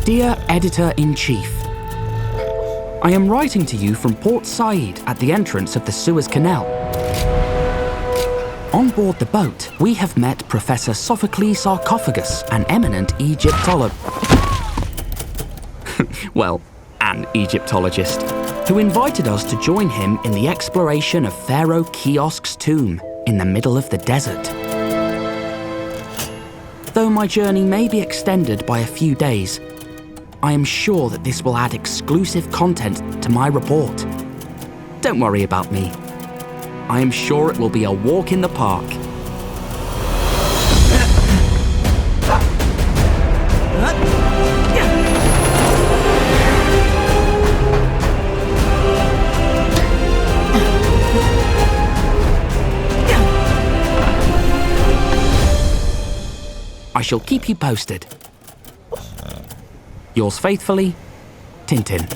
Dear Editor-in-Chief, I am writing to you from Port Said at the entrance of the Suez Canal. On board the boat, we have met Professor Sophocles Sarcophagus, an eminent Egyptologist. Well, an Egyptologist, who invited us to join him in the exploration of Pharaoh Kiosk's tomb in the middle of the desert. Though my journey may be extended by a few days, I am sure that this will add exclusive content to my report. Don't worry about me. I am sure it will be a walk in the park. I shall keep you posted. Yours faithfully, Tintin.